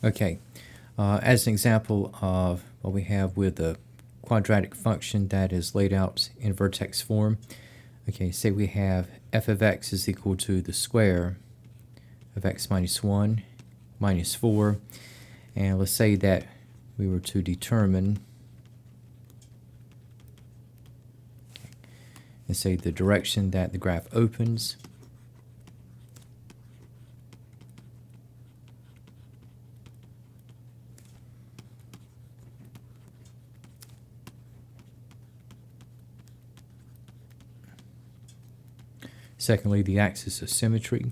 Okay, as an example of what we have with a quadratic function that is laid out in vertex form, okay, say we have f of x is equal to the square of x minus 1 minus 4, and let's say that we were to determine, and say the direction that the graph opens. Secondly, the axis of symmetry.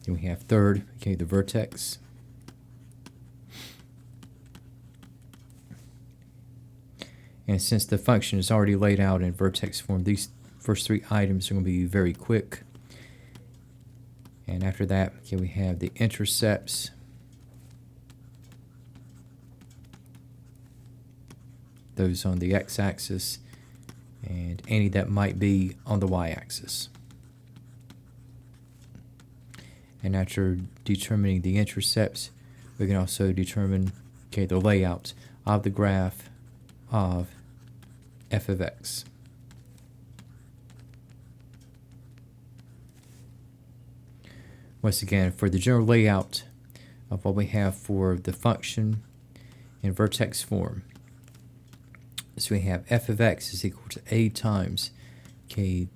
Then we have third, okay, the vertex. And since the function is already laid out in vertex form, these first three items are going to be very quick. And after that, okay, we have the intercepts. Those on the x-axis, and any that might be on the y-axis. And after determining the intercepts, we can also determine, okay, the layout of the graph of f of x. Once again, for the general layout of what we have for the function in vertex form, so we have f of x is equal to a times, okay,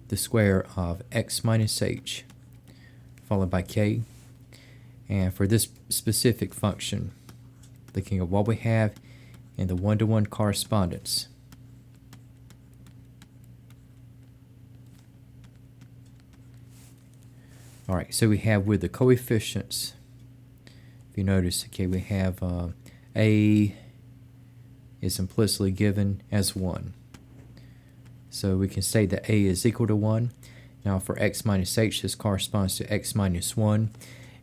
the square of x minus h, followed by k. And for this specific function, looking at what we have in the one-to-one correspondence, all right, so we have with the coefficients, if you notice, okay, we have a is implicitly given as 1. So we can say that a is equal to 1. Now for x minus h, this corresponds to x minus 1.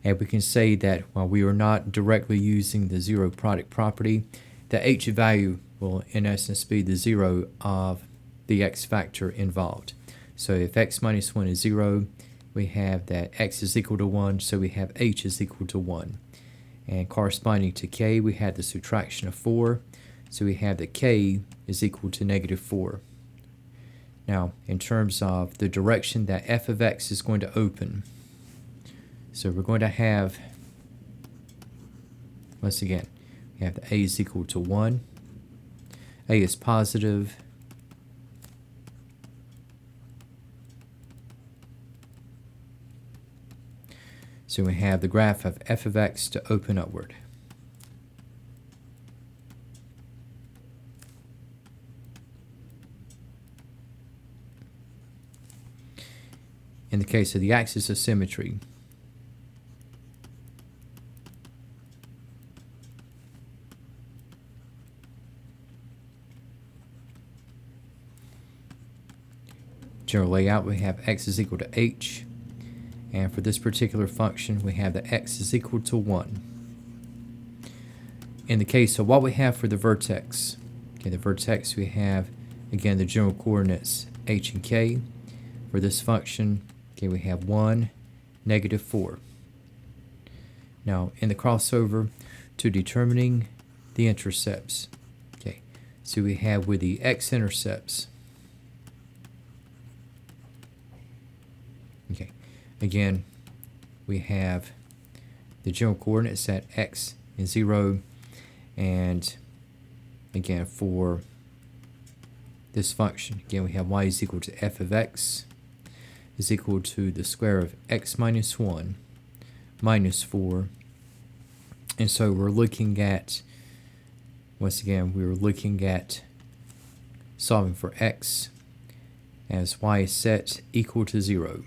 And we can say that while we are not directly using the zero product property, the h value will in essence be the zero of the x factor involved. So if x minus 1 is 0, we have that x is equal to 1, so we have h is equal to 1. And corresponding to k, we had the subtraction of 4, so we have that k is equal to negative 4. Now, in terms of the direction that f of x is going to open, so we're going to have, once again, we have that a is equal to 1, a is positive, so we have the graph of f of x to open upward. In the case of the axis of symmetry, general layout, we have x is equal to h, and for this particular function, we have that x is equal to 1. In the case of what we have for the vertex, okay, the vertex, we have, again, the general coordinates h and k. For this function, okay, we have 1, negative 4. Now, in the crossover to determining the intercepts, okay, so we have with the x-intercepts, okay, again, we have the general coordinates at x and 0, and again, for this function, again, we have y is equal to f of x is equal to the square of x minus 1 minus 4. And so we're looking at, once again, we're looking at solving for x as y is set equal to 0.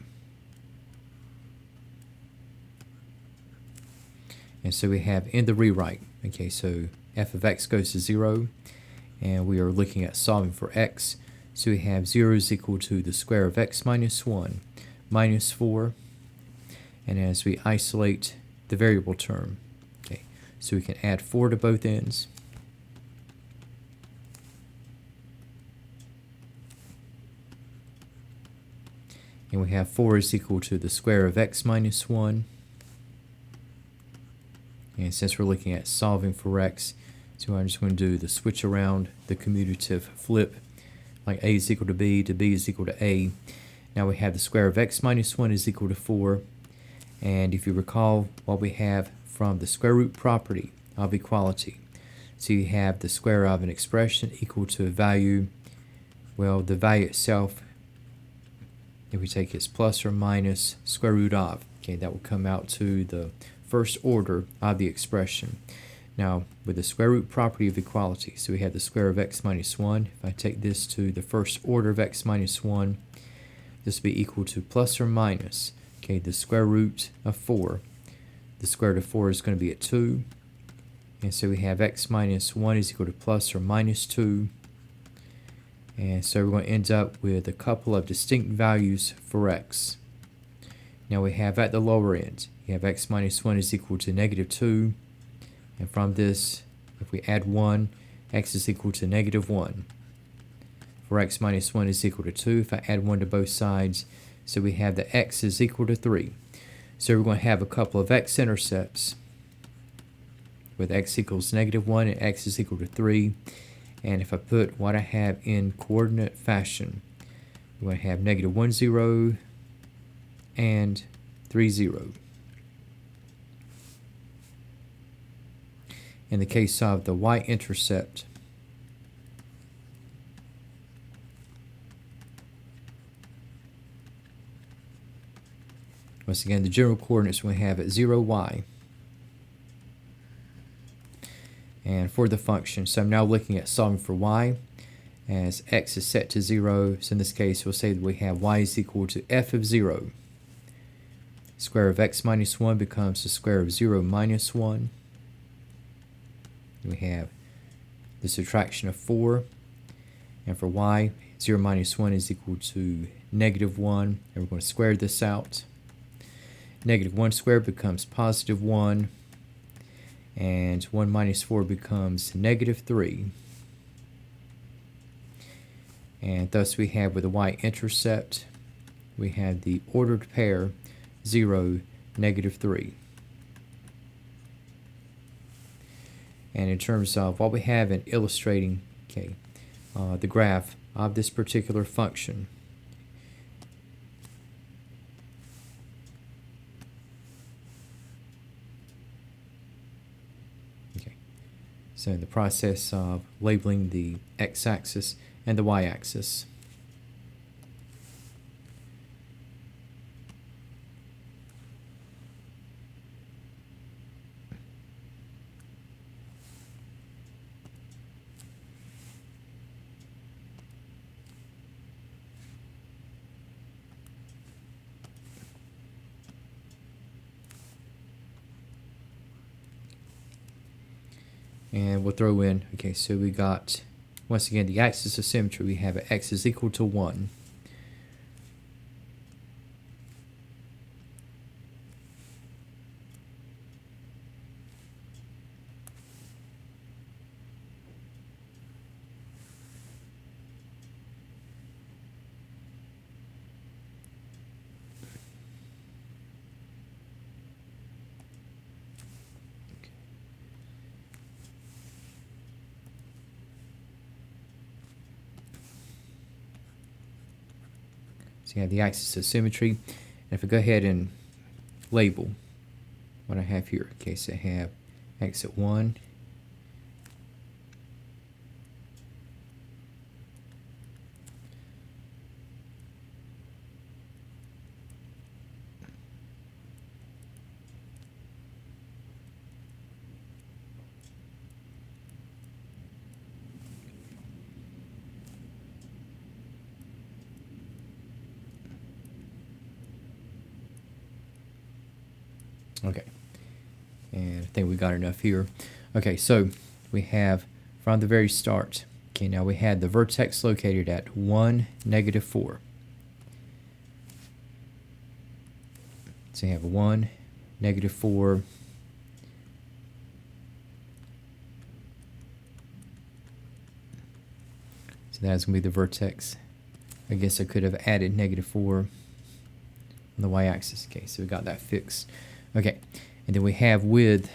And so we have in the rewrite, okay, so f of x goes to 0, and we are looking at solving for x. So we have 0 is equal to the square of x minus 1 minus 4. And as we isolate the variable term, okay, So we can add 4 to both ends. And we have 4 is equal to the square of x minus 1. And since we're looking at solving for x, so I'm just going to do the switch around, the commutative flip, like a is equal to b is equal to a. Now we have the square of x minus 1 is equal to 4. And if you recall what we have from the square root property of equality, so you have the square of an expression equal to a value. Well, the value itself, if we take its plus or minus square root of, okay, that will come out to the first order of the expression. Now, with the square root property of equality, so we have the square of x minus 1. If I take this to the first order of x minus 1, this will be equal to plus or minus, okay, the square root of 4. The square root of 4 is going to be at 2. And so we have x minus 1 is equal to plus or minus 2. And so we're going to end up with a couple of distinct values for x. Now we have at the lower end, you have x minus 1 is equal to negative 2. And from this, if we add 1, x is equal to negative 1. For x minus 1 is equal to 2, if I add 1 to both sides, so we have that x is equal to 3. So we're going to have a couple of x-intercepts with x equals negative 1 and x is equal to 3. And if I put what I have in coordinate fashion, we're going to have negative 1, 0 and 3, 0. In the case of the y-intercept, once again, the general coordinates we have at 0, y. And for the function, so I'm now looking at solving for y, as x is set to 0. So in this case, we'll say that we have y is equal to f of 0. Square of x minus 1 becomes the square of 0 minus 1. We have the subtraction of 4. And for y, 0 minus 1 is equal to negative 1. And we're going to square this out. Negative 1 squared becomes positive 1. And 1 minus 4 becomes negative 3. And thus we have with the y-intercept, we have the ordered pair 0, negative 3. And in terms of what we have in illustrating, okay, the graph of this particular function, okay, so in the process of labeling the x-axis and the y-axis. And we'll throw in, okay, so we got, once again, the axis of symmetry, we have x is equal to 1. So you have the axis of symmetry. And if I go ahead and label what I have here, okay, so I have x at 1, okay, and I think we got enough here. Okay, so we have from the very start, okay, now we had the vertex located at 1, negative 4. So you have 1, negative 4, So that's going to be the vertex. I guess I could have added -4 on the y-axis. Okay, so we got that fixed. Okay, and then we have with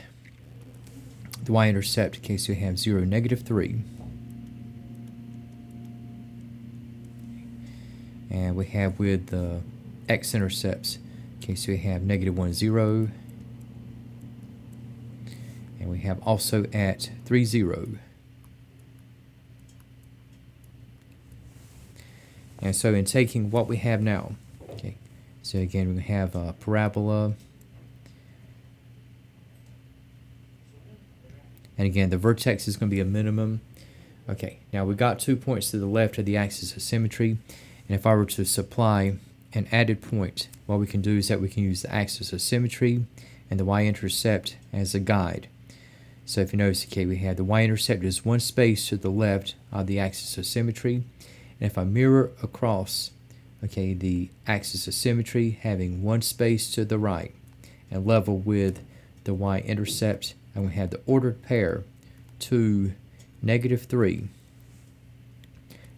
the y-intercept, okay, so we have 0, -3. And we have with the x-intercepts, okay, so we have -1, 0. And we have also at 3, 0. And so in taking what we have now, okay, so again we have a parabola. And again, the vertex is going to be a minimum. Okay, now we got 2 points to the left of the axis of symmetry. And if I were to supply an added point, what we can do is that we can use the axis of symmetry and the y-intercept as a guide. So if you notice, okay, we have the y-intercept is one space to the left of the axis of symmetry. And if I mirror across, okay, the axis of symmetry having one space to the right and level with the y-intercept, and we have the ordered pair 2, -3.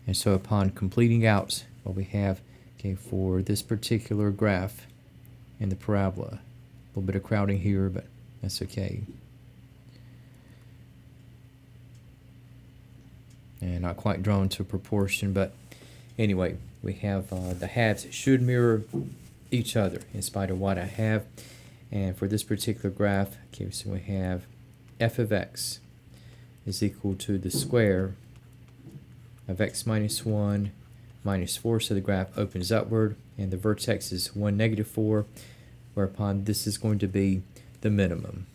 And so upon completing out what we have, okay, for this particular graph and the parabola, a little bit of crowding here, but that's okay. And not quite drawn to proportion, but anyway, we have the halves should mirror each other in spite of what I have. And for this particular graph, okay, so we have f of x is equal to the square of x minus 1 minus 4, so the graph opens upward, and the vertex is 1, -4, whereupon this is going to be the minimum.